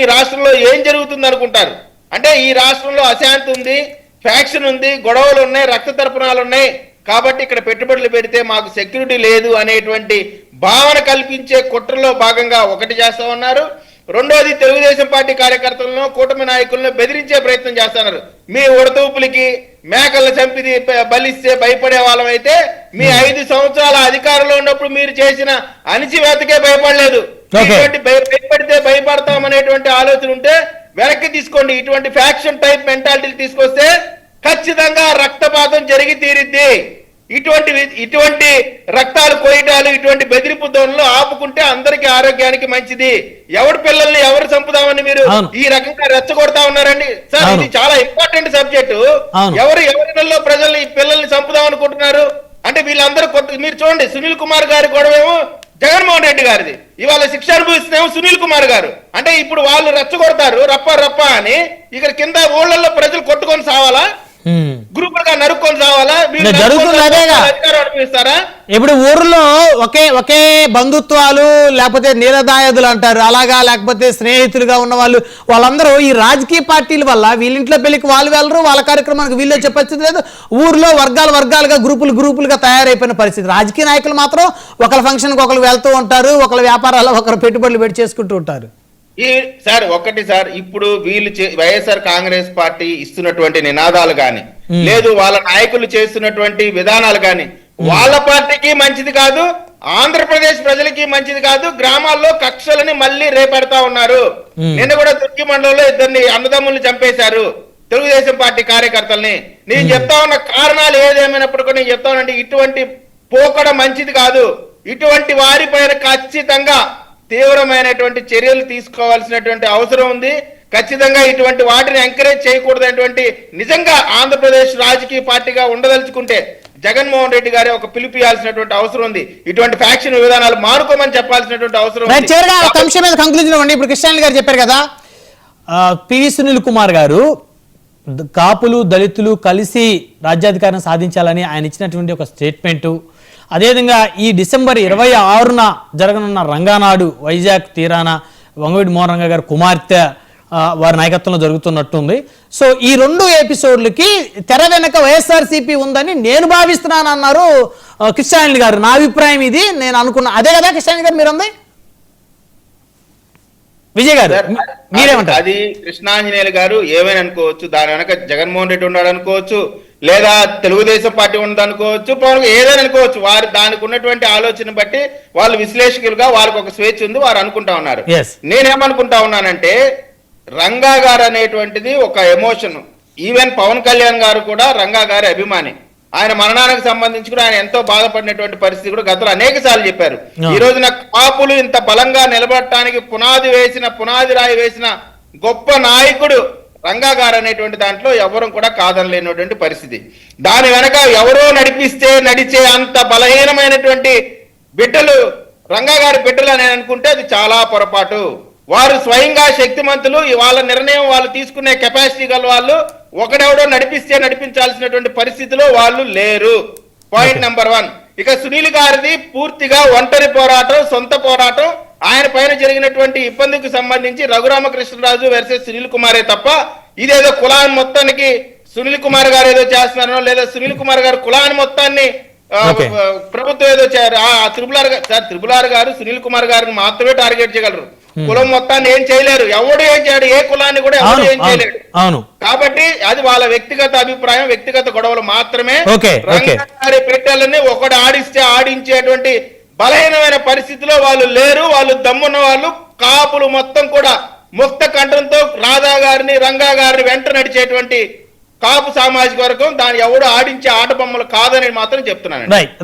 ఈ రాష్ట్రంలో ఏం జరుగుతుంది అనుకుంటారు? అంటే ఈ రాష్ట్రంలో అశాంతి ఉంది, ఫ్యాక్షన్ ఉంది, గొడవలు ఉన్నాయి, రక్త తర్పణాలు ఉన్నాయి, కాబట్టి ఇక్కడ పెట్టుబడులు పెడితే మాకు సెక్యూరిటీ లేదు అనేటువంటి భావన కల్పించే కుట్రలో భాగంగా ఒకటి చేస్తా ఉన్నారు. రెండోది, తెలుగుదేశం పార్టీ కార్యకర్తలను, కూటమి నాయకులను బెదిరించే ప్రయత్నం చేస్తున్నారు. మీ ఉడతూపులకి మేకలను చంపిది బలిస్తే భయపడే వాళ్ళం అయితే మీ 5 సంవత్సరాల అధికారంలో ఉన్నప్పుడు మీరు చేసిన అణిచివేతకే భయపడలేదు. భయపడితే భయపడతామనేటువంటి ఆలోచన ఉంటే వెనక్కి తీసుకోండి. ఇటువంటి ఫ్యాక్షన్ టైప్ మెంటాలిటీ తీసుకొస్తే ఖచ్చితంగా రక్తపాతం జరిగి తీరిద్ది. ఇటువంటి రక్తాలు కోయటాలు, ఇటువంటి బెదిరింపు ధోరణులు ఆపుకుంటే అందరికి ఆరోగ్యానికి మంచిది. ఎవరి పిల్లల్ని ఎవరు చంపుదామని మీరు ఈ రకంగా రెచ్చగొడతా ఉన్నారండి సార్. ఇది చాలా ఇంపార్టెంట్ సబ్జెక్టు. ఎవరిలో ప్రజల్ని పిల్లల్ని చంపుదాం అనుకుంటున్నారు అంటే వీళ్ళందరూ మీరు చూడండి, సునీల్ కుమార్ గారి గొడవేమో జగన్మోహన్ రెడ్డి గారిది, ఇవాళ శిక్ష అనుభవిస్తేమో సునీల్ కుమార్ గారు. అంటే ఇప్పుడు వాళ్ళు రెచ్చగొడతారు రప్ప రప్ప అని, ఇక్కడ కింద ఊళ్ళల్లో ప్రజలు కొట్టుకొని సావాలా, గ్రూపులుగా నరుక్కొని సావాలా? ఇప్పుడు ఊర్లో ఒకే బంధుత్వాలు లేకపోతే నీలదాయదులు అంటారు అలాగా, లేకపోతే స్నేహితులుగా ఉన్న వాళ్ళందరూ ఈ రాజకీయ పార్టీల వల్ల వీళ్ళింట్లో పెళ్లికి వాళ్ళు వెళ్ళరు, వాళ్ళ కార్యక్రమానికి వీళ్ళే చెప్పచ్చు లేదు. ఊర్లో వర్గాలుగా గ్రూపులుగా తయారైపోయిన పరిస్థితి. రాజకీయ నాయకులు మాత్రం ఒకళ్ళ ఫంక్షన్కి ఒకరు వెళ్తూ ఉంటారు, ఒకళ్ళ వ్యాపారాలు ఒకరు పెట్టుబడులు పెట్టి చేసుకుంటూ ఉంటారు. సార్ ఒకటి సార్, ఇప్పుడు వీళ్ళు వైఎస్ఆర్ కాంగ్రెస్ పార్టీ ఇస్తున్నటువంటి నినాదాలు గాని, లేదు వాళ్ళ నాయకులు చేస్తున్నటువంటి విధానాలు గాని వాళ్ళ పార్టీకి మంచిది కాదు, ఆంధ్రప్రదేశ్ ప్రజలకి మంచిది కాదు. గ్రామాల్లో కక్షలని మళ్ళీ రేపెడతా ఉన్నారు. నిన్న కూడా తుర్కి మండలంలో 2 అన్నదమ్ముల్ని చంపేశారు తెలుగుదేశం పార్టీ కార్యకర్తల్ని. నేను చెప్తా ఉన్న కారణాలు ఏదేమైనప్పటికీ నేను చెప్తా ఉన్నానంటే ఇటువంటి పోకడ మంచిది కాదు. ఇటువంటి వారిపైన ఖచ్చితంగా తీవ్రమైనటువంటి చర్యలు తీసుకోవాల్సినటువంటి అవసరం ఉంది. ఖచ్చితంగా ఇటువంటి వాటిని ఎంకరేజ్ చేయకూడదనేటువంటి, నిజంగా ఆంధ్రప్రదేశ్ రాజకీయ పార్టీగా ఉండదలుచుకుంటే జగన్మోహన్ రెడ్డి గారే ఒక పిలిపియాల్సినటువంటి అవసరం ఉంది. ఇటువంటి ఫ్యాక్షన్ విధానాలు మానుకోమని చెప్పాల్సినటువంటి అవసరం ఉంది. ఇప్పుడు కృష్ణారెడ్డి గారు చెప్పారు కదా, పివి సునీల్ కుమార్ గారు కాపులు దళితులు కలిసి రాజ్యాధికారం సాధించాలని ఆయన ఇచ్చినటువంటి ఒక స్టేట్మెంటు, అదేవిధంగా ఈ డిసెంబర్ 26న జరగనున్న రంగానాడు వైజాగ్ తీరాన వంగవీటి మోహన్ రంగా గారి కుమార్తె వారి నాయకత్వంలో జరుగుతున్నట్టుంది. సో ఈ 2 ఎపిసోడ్లకి తెర వెనక వైఎస్ఆర్సీపీ ఉందని నేను భావిస్తున్నాను అన్నారు కృష్ణారెడ్డి గారు. నా అభిప్రాయం ఇది, నేను అనుకున్నా అదే కదా కృష్ణారెడ్డి గారు మీరు అంది. విజయ్ గారు మీరేమంటారు? అది కృష్ణాంజనేయులు గారు ఏమైనా అనుకోవచ్చు, దాని వెనక జగన్మోహన్ రెడ్డి ఉన్నాడు అనుకోవచ్చు, లేదా తెలుగుదేశం పార్టీ ఉంది అనుకోవచ్చు, పవన్ ఏదైనా అనుకోవచ్చు. వారు దానికి ఉన్నటువంటి ఆలోచన బట్టి వాళ్ళు విశ్లేషకులుగా వారికి ఒక స్వేచ్ఛ ఉంది, వారు అనుకుంటా ఉన్నారు. నేనేమనుకుంటా ఉన్నానంటే రంగా గారు అనేటువంటిది ఒక ఎమోషన్. ఈవెన్ పవన్ కళ్యాణ్ గారు కూడా రంగా గారి అభిమాని. ఆయన మరణానికి సంబంధించి కూడా ఆయన ఎంతో బాధపడినటువంటి పరిస్థితి కూడా గతంలో అనేక సార్లు చెప్పారు. ఈ రోజున కాపులు ఇంత బలంగా నిలబడటానికి పునాది రాయి వేసిన గొప్ప నాయకుడు రంగా గారు అనేటువంటి దాంట్లో ఎవరు కూడా కాదనలేనటువంటి పరిస్థితి. దాని వెనక ఎవరో నడిచే అంత బలహీనమైనటువంటి బిడ్డలు రంగా గారి బిడ్డలు అని అనుకుంటే అది చాలా పొరపాటు. వారు స్వయంగా శక్తిమంతులు. వాళ్ళ నిర్ణయం వాళ్ళు తీసుకునే కెపాసిటీ గల వాళ్ళు. ఒకడెవడో నడిపించాల్సినటువంటి పరిస్థితిలో వాళ్ళు లేరు. Point number 1. ఇక సునీల్ గారిది పూర్తిగా ఒంటరి పోరాటం, సొంత పోరాటం. ఆయన పైన జరిగినటువంటి ఇబ్బందికి సంబంధించి రఘురామకృష్ణరాజు వర్సెస్ సునీల్ కుమారే తప్ప ఇదేదో కులాన్ని మొత్తానికి సునీల్ కుమార్ గారు ఏదో చేస్తున్నారనో, లేదా సునీల్ కుమార్ గారు కులాన్ని మొత్తాన్ని ప్రభుత్వం ఏదో త్రిపులార్ గారు సునీల్ కుమార్ గారిని మాత్రమే టార్గెట్ చేయగలరు. కులం మొత్తాన్ని ఏం చేయలేరు. ఎవడు ఏం చేయడు, ఏ కులాన్ని కూడా ఎవరు ఏం చేయలేడు. కాబట్టి అది వాళ్ళ వ్యక్తిగత అభిప్రాయం, వ్యక్తిగత గొడవలు మాత్రమే. రంగారి పెట్టాలని ఒకడు ఆడించేటువంటి బలహీనమైన పరిస్థితిలో వాళ్ళు లేరు. వాళ్ళు దమ్మున్న వాళ్ళు. కాపులు మొత్తం కూడా ముక్త కంఠంతో రాధా గారిని, రంగా గారిని వెంట నడిచేటువంటి కాపు సామాజిక వర్గం. దాని ఎవడు ఆడించే ఆట బొమ్మలు కాదని మాత్రం చెప్తున్నాను.